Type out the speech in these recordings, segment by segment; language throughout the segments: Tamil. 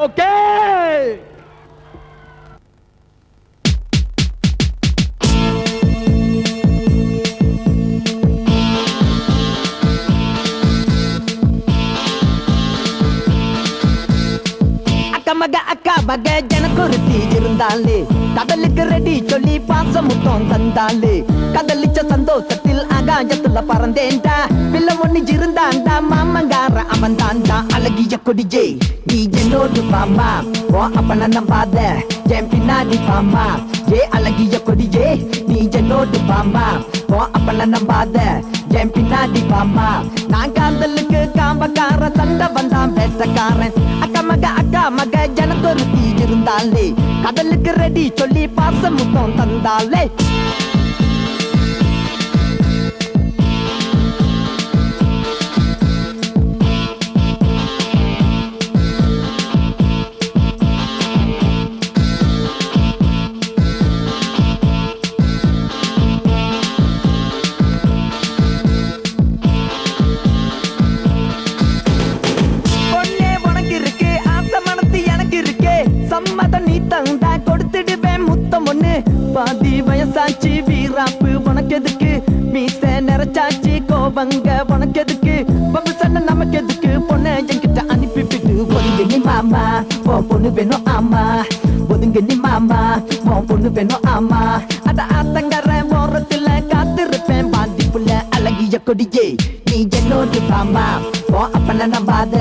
Okay. அக்கா மக எனக்கு ஒரு தீ இருந்தாலே கடலுக்கு ரெடி சொல்லி பாசம் முத்தம் தந்தாலே கடலிச்ச சந்தோஷத்தில் ஆகாயத்துல பறந்தேன்டா பிள்ளை ஒண்ணு இருந்தாண்டா மாமங்கார அவன் தாண்டா அழகிய கொடிஜே நீ என்னோடு பாமா ஓ அப்பன நம்பாத என் பின்னாடி பாமா ஏ அழகிய கொடிஜே நீ என்னோடு பாமா ஓ அப்பன நம்பாத என் பின்னாடி பாமா நான் காதலுக்கு காம்பக்கார சண்டை வந்தான் பேட்டக்காரன் அக்கா மக எனக்கு ஒரு தீ இருந்தாலே கடலுக்கு ரெடி சொல்லி பாசம் முத்தம் தந்தாலே சம்மதம் நீ தந்தா கொடுத்துடுவேன் முத்தம் ஒண்ணு பாதி வயசாச்சு வீராப்பு உனக்கு எதுக்கு மீச நிறைச்சாச்சு கோபங்க உனக்கு எதுக்கு பம்பு சண்டை நமக்கு எதுக்கு பொண்ணு என்கிட்ட அனுப்பிவிட்டு ஒதுங்க நீ மாமா ஓ பொண்ணு வேணும் ஆமா ஒதுங்க நீ மாமா ஓ பொண்ணு வேணும் ஆமா அத ஆத்தங்கர ஓரத்துல காத்திருப்பேன் பாந்தி புள்ள அழகிய கொடியே நீ என்னோடு பாமா ஓ அப்பன நம்பாத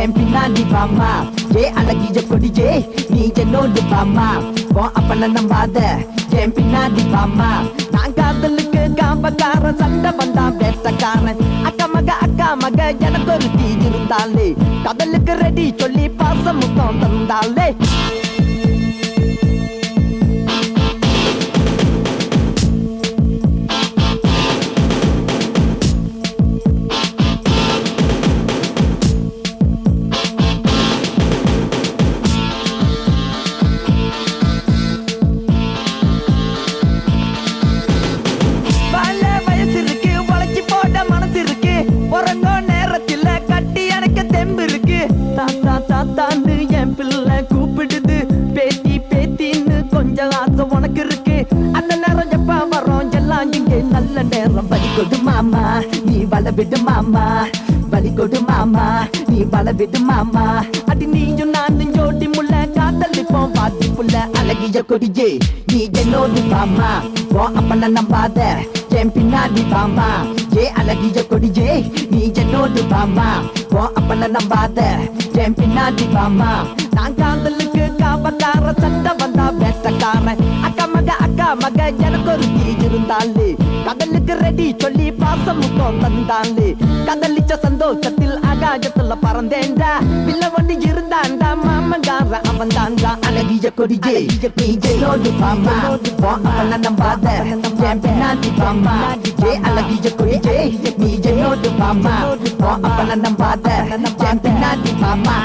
என் பின்னாடி பாமா ஏ அழகிய கொடிஜே நீ என்னோடு பாமா ஓ அப்பன நம்பாத என் பின்னாடி பாமா நான் காதலுக்கு காம்பக்கார சண்டை வந்தான் வேட்டக்காரன் அக்கா மக எனக்கு ஒரு தீ இருந்தாலே கடலுக்கு ரெடி சொல்லி பாசம் முத்தம் தந்தாலே தாத்தாண்டு என் பிள்ளை கூப்பிடுது பேத்தி பேத்தின்னு கொஞ்சம் ஆசை உனக்கு இருக்கு அந்த நேரம் எப்ப வரோம் எல்லாம் இங்கே நல்ல நேரம் பலி கொடு மாமா நீ வள விடு மாமா பலி கொடு மாமா நீ வள விடு மாமா அடி நீயும் நானும் ஜோடி முள்ள காதலிப்போம் பாத்தி புள்ள அழகிய கொடிஜே நீ என்னோடு பாமா ஓ அப்பன நம்பாத என் பின்னாடி பாமா ஏ அழகிய கொடிஜே நீ என்னோடு பாமா ஓ அப்பன நம்பாத என் பின்னாடி பாமா நான் காதலுக்கு காபக்கார சண்டை வந்தா வேட்டக்காரன் அக்கா மக எனக்கு ஒரு தீ இருந்தாலே கடலுக்கு ரெடி சொல்லி பாசம் முத்தம் தந்தாலே கடலிச்ச சந்தோஷத்தில் ஆகாயத்துல பறந்தேன்டா பிள்ளை ஒண்ணு இருந்தாண்டா மாமங்கார அவன் தாண்டா அழகிய கொடிஜே நீ என்னோடு பாமா ஓ அப்பன நம்பாத என் பின்னாடி பாமா ஏ அழகிய கொடிஜே நீ என்னோடு பாமா ஓ அப்பன நம்பாத என் பின்னாடி பாமா